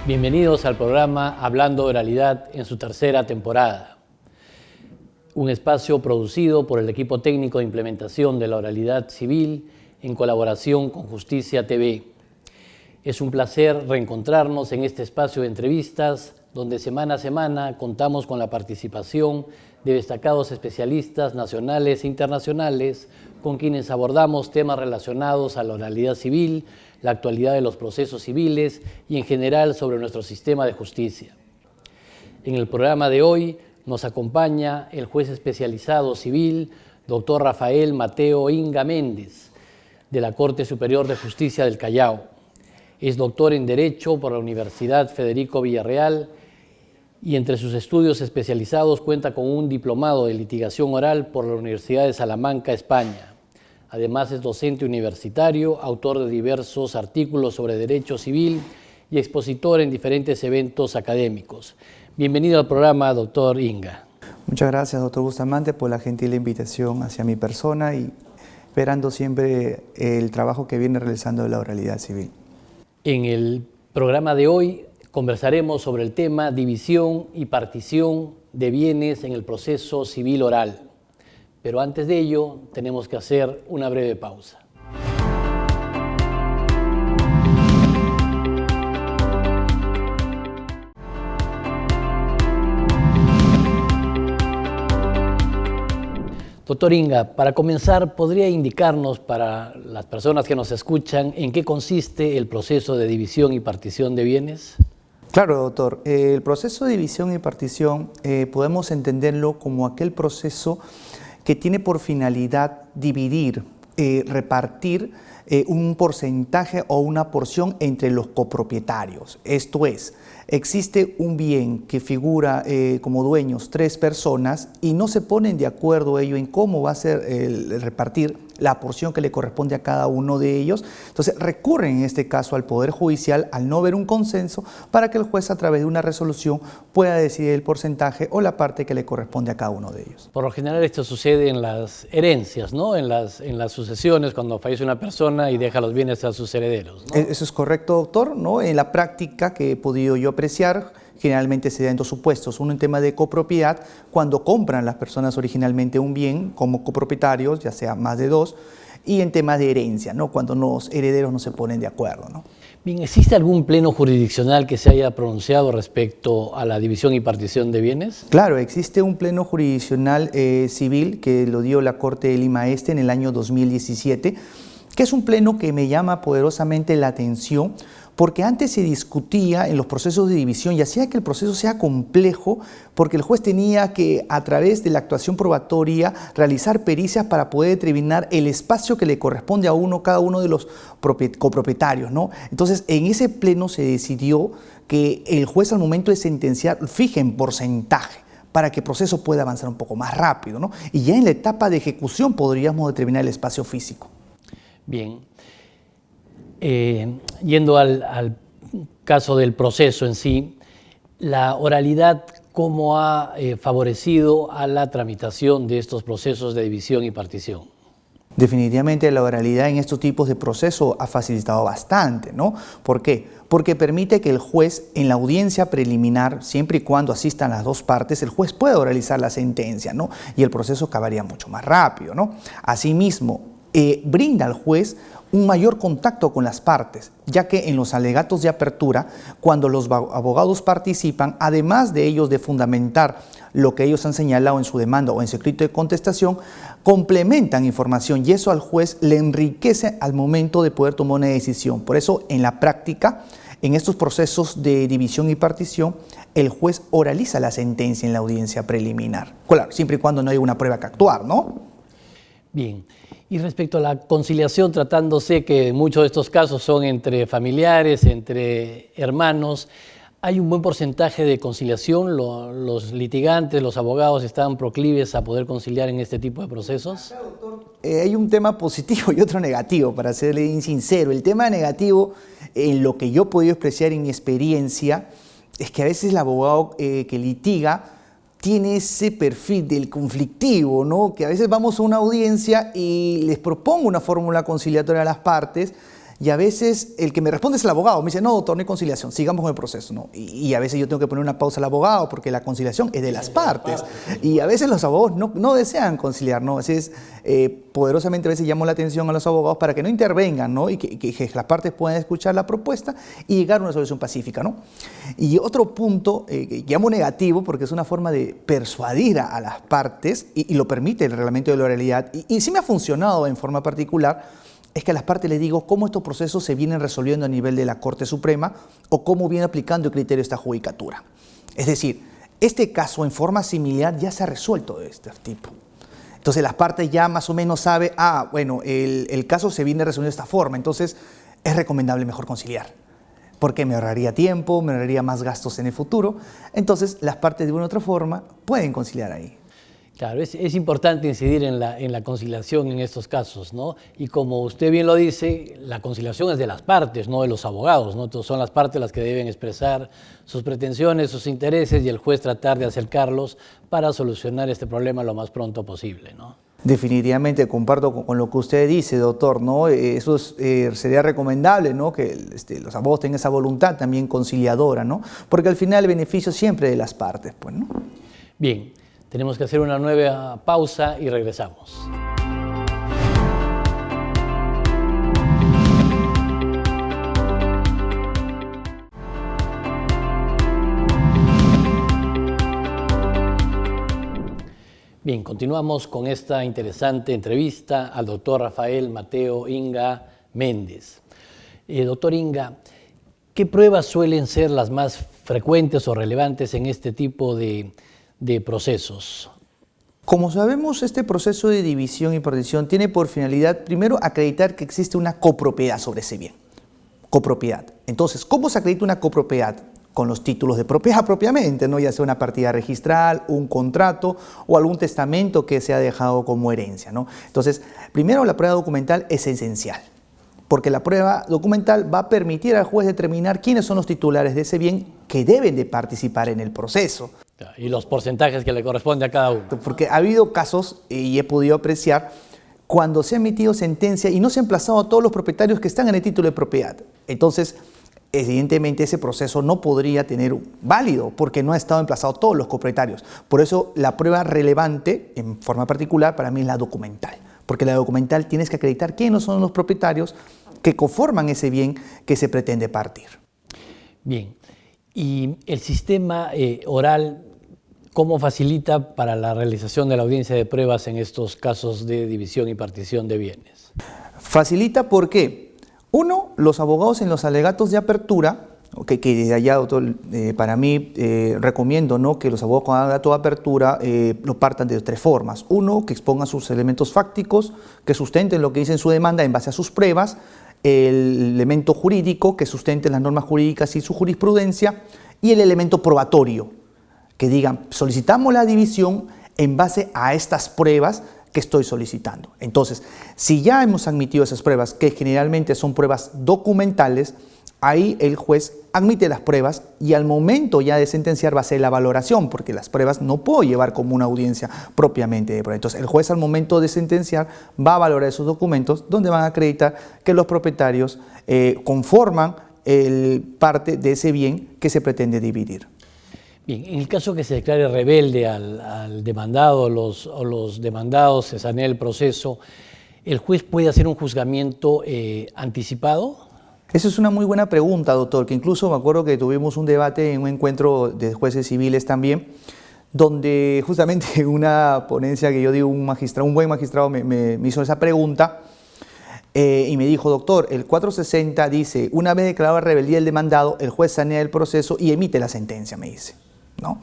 Bienvenidos al programa Hablando de Oralidad en su tercera temporada. Un espacio producido por el equipo técnico de implementación de la oralidad civil en colaboración con Justicia TV. Es un placer reencontrarnos en este espacio de entrevistas donde semana a semana contamos con la participación de destacados especialistas nacionales e internacionales con quienes abordamos temas relacionados a la oralidad civil, la actualidad de los procesos civiles y en general sobre nuestro sistema de justicia. En el programa de hoy nos acompaña el juez especializado civil, doctor Rafael Mateo Inga Méndez, de la Corte Superior de Justicia del Callao. Es doctor en Derecho por la Universidad Federico Villarreal y entre sus estudios especializados cuenta con un diplomado de litigación oral por la Universidad de Salamanca, España. Además es docente universitario, autor de diversos artículos sobre derecho civil y expositor en diferentes eventos académicos. Bienvenido al programa, doctor Inga. Muchas gracias, doctor Bustamante, por la gentil invitación hacia mi persona y esperando siempre el trabajo que viene realizando la oralidad civil. En el programa de hoy conversaremos sobre el tema división y partición de bienes en el proceso civil oral. Pero antes de ello, tenemos que hacer una breve pausa. Doctor Inga, para comenzar, ¿podría indicarnos para las personas que nos escuchan en qué consiste el proceso de división y partición de bienes? Claro, doctor. El proceso de división y partición podemos entenderlo como aquel proceso que tiene por finalidad dividir, repartir un porcentaje o una porción entre los copropietarios. Esto es, existe un bien que figura como dueños 3 personas y no se ponen de acuerdo ellos en cómo va a ser el repartir la porción que le corresponde a cada uno de ellos. Entonces recurren en este caso al Poder Judicial al no haber un consenso para que el juez a través de una resolución pueda decidir el porcentaje o la parte que le corresponde a cada uno de ellos. Por lo general esto sucede en las herencias, ¿no? En las sucesiones, cuando fallece una persona y deja los bienes a sus herederos, ¿no? Eso es correcto, doctor, ¿no? En la práctica que he podido yo apreciar, generalmente se da en 2 supuestos. Uno en tema de copropiedad, cuando compran las personas originalmente un bien como copropietarios, ya sea más de 2, y en temas de herencia, ¿no? Cuando los herederos no se ponen de acuerdo, ¿no? Bien, ¿existe algún pleno jurisdiccional que se haya pronunciado respecto a la división y partición de bienes? Claro, existe un pleno jurisdiccional civil que lo dio la Corte de Lima Este en el año 2017, que es un pleno que me llama poderosamente la atención, porque antes se discutía en los procesos de división y hacía que el proceso sea complejo, porque el juez tenía que, a través de la actuación probatoria, realizar pericias para poder determinar el espacio que le corresponde a cada uno de los copropietarios, ¿no? Entonces, en ese pleno se decidió que el juez al momento de sentenciar fije en porcentaje para que el proceso pueda avanzar un poco más rápido, ¿no? Y ya en la etapa de ejecución podríamos determinar el espacio físico. Bien. Yendo al caso del proceso en sí, la oralidad, ¿cómo ha favorecido a la tramitación de estos procesos de división y partición? Definitivamente la oralidad en estos tipos de procesos ha facilitado bastante, ¿no? ¿Por qué? Porque permite que el juez en la audiencia preliminar, siempre y cuando asistan las 2 partes, el juez pueda oralizar la sentencia, ¿no? Y el proceso acabaría mucho más rápido, ¿no? Asimismo, brinda al juez un mayor contacto con las partes, ya que en los alegatos de apertura, cuando los abogados participan, además de ellos de fundamentar lo que ellos han señalado en su demanda o en su escrito de contestación, complementan información y eso al juez le enriquece al momento de poder tomar una decisión. Por eso, en la práctica, en estos procesos de división y partición, el juez oraliza la sentencia en la audiencia preliminar. Claro, siempre y cuando no haya una prueba que actuar, ¿no? Bien. Y respecto a la conciliación, tratándose que en muchos de estos casos son entre familiares, entre hermanos, ¿hay un buen porcentaje de conciliación? ¿Los litigantes, los abogados están proclives a poder conciliar en este tipo de procesos? Claro, doctor. Hay un tema positivo y otro negativo, para serle sincero. El tema negativo, en lo que yo he podido apreciar en mi experiencia, es que a veces el abogado que litiga tiene ese perfil del conflictivo, ¿no? Que a veces vamos a una audiencia y les propongo una fórmula conciliatoria a las partes Y a veces el que me responde es el abogado. Me dice, no, doctor, no hay conciliación, sigamos con el proceso, ¿no? Y a veces yo tengo que poner una pausa al abogado porque la conciliación es de las partes. Y a veces los abogados no desean conciliar, ¿no? Así es, poderosamente a veces llamo la atención a los abogados para que no intervengan, ¿no? Y que las partes puedan escuchar la propuesta y llegar a una solución pacífica, ¿no? Y otro punto que llamo negativo, porque es una forma de persuadir a las partes, y lo permite el reglamento de la oralidad, y sí me ha funcionado en forma particular, es que a las partes les digo cómo estos procesos se vienen resolviendo a nivel de la Corte Suprema o cómo viene aplicando el criterio de esta judicatura. Es decir, este caso en forma similar ya se ha resuelto de este tipo. Entonces las partes ya más o menos saben, bueno, el caso se viene resolviendo de esta forma, entonces es recomendable mejor conciliar, porque me ahorraría tiempo, me ahorraría más gastos en el futuro. Entonces las partes de una u otra forma pueden conciliar ahí. Claro, es importante incidir en la conciliación en estos casos, ¿no? Y como usted bien lo dice, la conciliación es de las partes, no de los abogados, ¿no? Entonces son las partes las que deben expresar sus pretensiones, sus intereses, y el juez tratar de acercarlos para solucionar este problema lo más pronto posible, ¿no? Definitivamente comparto con lo que usted dice, doctor, ¿no? Eso sería recomendable, ¿no? Que los abogados tengan esa voluntad también conciliadora, ¿no? Porque al final el beneficio siempre de las partes, pues, ¿no? Bien. Tenemos que hacer una nueva pausa y regresamos. Bien, continuamos con esta interesante entrevista al doctor Rafael Mateo Inga Méndez. Doctor Inga, ¿qué pruebas suelen ser las más frecuentes o relevantes en este tipo de procesos? Como sabemos, este proceso de división y partición tiene por finalidad, primero, acreditar que existe una copropiedad sobre ese bien. Copropiedad. Entonces, ¿cómo se acredita una copropiedad? Con los títulos de propiedad propiamente, ¿no? Ya sea una partida registral, un contrato o algún testamento que se ha dejado como herencia, ¿no? Entonces, primero, la prueba documental es esencial, porque la prueba documental va a permitir al juez determinar quiénes son los titulares de ese bien que deben de participar en el proceso. Y los porcentajes que le corresponde a cada uno. Porque ha habido casos, y he podido apreciar, cuando se ha emitido sentencia y no se ha emplazado a todos los propietarios que están en el título de propiedad. Entonces, evidentemente ese proceso no podría tener válido porque no ha estado emplazado a todos los copropietarios. Por eso la prueba relevante, en forma particular, para mí es la documental. Porque la documental tienes que acreditar quiénes son los propietarios que conforman ese bien que se pretende partir. Bien. Y el sistema oral, ¿cómo facilita para la realización de la audiencia de pruebas en estos casos de división y partición de bienes? Facilita porque, uno, los abogados en los alegatos de apertura, que desde allá, doctor, para mí recomiendo, ¿no?, que los abogados con alegato de apertura lo partan de tres formas. Uno, que expongan sus elementos fácticos, que sustenten lo que dice en su demanda en base a sus pruebas. El elemento jurídico, que sustente las normas jurídicas y su jurisprudencia. Y el elemento probatorio, que digan, solicitamos la división en base a estas pruebas que estoy solicitando. Entonces, si ya hemos admitido esas pruebas, que generalmente son pruebas documentales, ahí el juez admite las pruebas y al momento ya de sentenciar va a ser la valoración, porque las pruebas no puedo llevar como una audiencia propiamente de prueba. Entonces, el juez al momento de sentenciar va a valorar esos documentos donde van a acreditar que los propietarios conforman parte de ese bien que se pretende dividir. Bien, en el caso que se declare rebelde al demandado o los demandados, se sanee el proceso, ¿el juez puede hacer un juzgamiento anticipado? Esa es una muy buena pregunta, doctor, que incluso me acuerdo que tuvimos un debate en un encuentro de jueces civiles también, donde justamente en una ponencia que yo digo, un buen magistrado me hizo esa pregunta y me dijo, doctor, el 460 dice, una vez declarada rebeldía el demandado, el juez sanea el proceso y emite la sentencia, me dice, ¿no?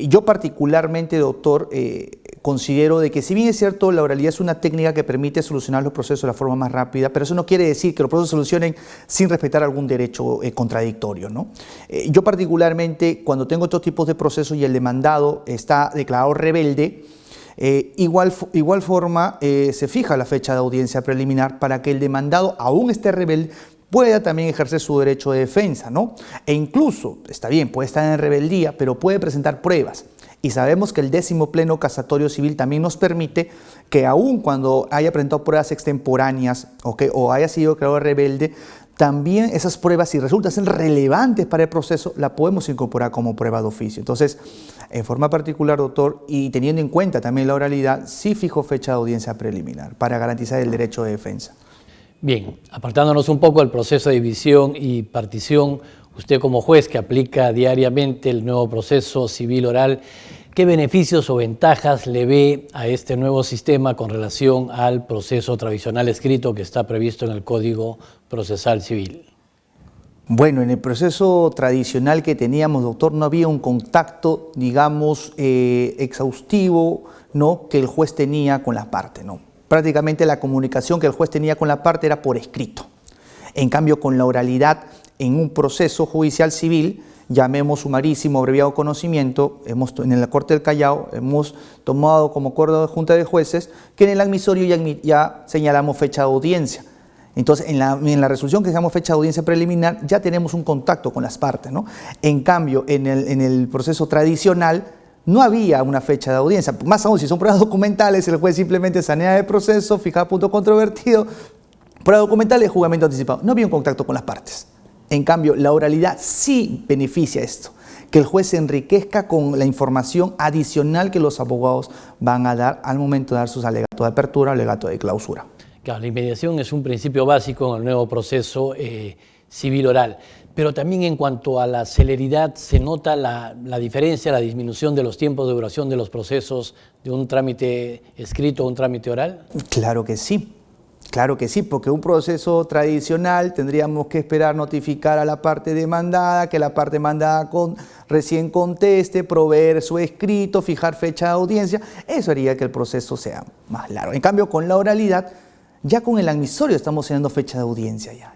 Yo particularmente, doctor, considero de que si bien es cierto, la oralidad es una técnica que permite solucionar los procesos de la forma más rápida, pero eso no quiere decir que los procesos se solucionen sin respetar algún derecho contradictorio, ¿no? Yo particularmente, cuando tengo estos tipos de procesos y el demandado está declarado rebelde, igual forma se fija la fecha de audiencia preliminar para que el demandado, aún esté rebelde, pueda también ejercer su derecho de defensa, ¿no? E incluso, está bien, puede estar en rebeldía, pero puede presentar pruebas. Y sabemos que el 10º pleno casatorio civil también nos permite que aun cuando haya presentado pruebas extemporáneas, ¿okay?, o haya sido declarado rebelde, también esas pruebas, si resultan ser relevantes para el proceso, la podemos incorporar como prueba de oficio. Entonces, en forma particular, doctor, y teniendo en cuenta también la oralidad, sí fijo fecha de audiencia preliminar para garantizar el derecho de defensa. Bien, apartándonos un poco del proceso de división y partición, usted como juez que aplica diariamente el nuevo proceso civil oral, ¿qué beneficios o ventajas le ve a este nuevo sistema con relación al proceso tradicional escrito que está previsto en el Código Procesal Civil? Bueno, en el proceso tradicional que teníamos, doctor, no había un contacto, digamos, exhaustivo, ¿no?, que el juez tenía con las partes, ¿no? Prácticamente la comunicación que el juez tenía con la parte era por escrito. En cambio, con la oralidad, en un proceso judicial civil, llamemos sumarísimo, abreviado conocimiento, en la Corte del Callao hemos tomado como acuerdo de Junta de Jueces que en el admisorio ya señalamos fecha de audiencia. Entonces, en la resolución que llamamos fecha de audiencia preliminar, ya tenemos un contacto con las partes, ¿no? En cambio, en el proceso tradicional, no había una fecha de audiencia. Más aún, si son pruebas documentales, el juez simplemente sanea el proceso, fija punto controvertido, prueba documental y juzgamiento anticipado. No había un contacto con las partes. En cambio, la oralidad sí beneficia esto, que el juez se enriquezca con la información adicional que los abogados van a dar al momento de dar sus alegatos de apertura o alegatos de clausura. Claro, la inmediación es un principio básico en el nuevo proceso civil oral, pero también en cuanto a la celeridad se nota la diferencia, la disminución de los tiempos de duración de los procesos de un trámite escrito a un trámite oral. Claro que sí. Claro que sí, porque un proceso tradicional tendríamos que esperar notificar a la parte demandada, que la parte demandada recién conteste, proveer su escrito, fijar fecha de audiencia. Eso haría que el proceso sea más largo. En cambio, con la oralidad, ya con el admisorio estamos teniendo fecha de audiencia ya.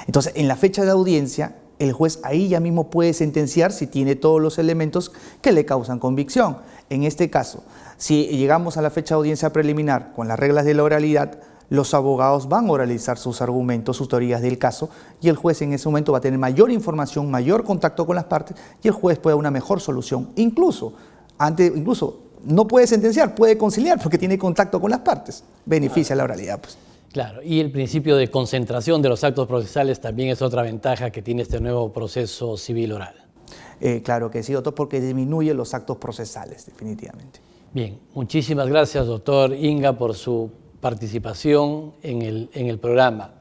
Entonces, en la fecha de audiencia, el juez ahí ya mismo puede sentenciar si tiene todos los elementos que le causan convicción. En este caso, si llegamos a la fecha de audiencia preliminar con las reglas de la oralidad, los abogados van a oralizar sus argumentos, sus teorías del caso, y el juez en ese momento va a tener mayor información, mayor contacto con las partes, y el juez puede dar una mejor solución. Incluso no puede sentenciar, puede conciliar, porque tiene contacto con las partes. Beneficia la oralidad, pues. Claro, y el principio de concentración de los actos procesales también es otra ventaja que tiene este nuevo proceso civil oral. Claro que sí, doctor, porque disminuye los actos procesales, definitivamente. Bien, muchísimas gracias, doctor Inga, por su participación en el programa.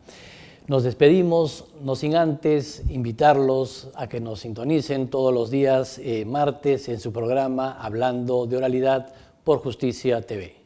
Nos despedimos, no sin antes invitarlos a que nos sintonicen todos los días martes en su programa Hablando de Oralidad por Justicia TV.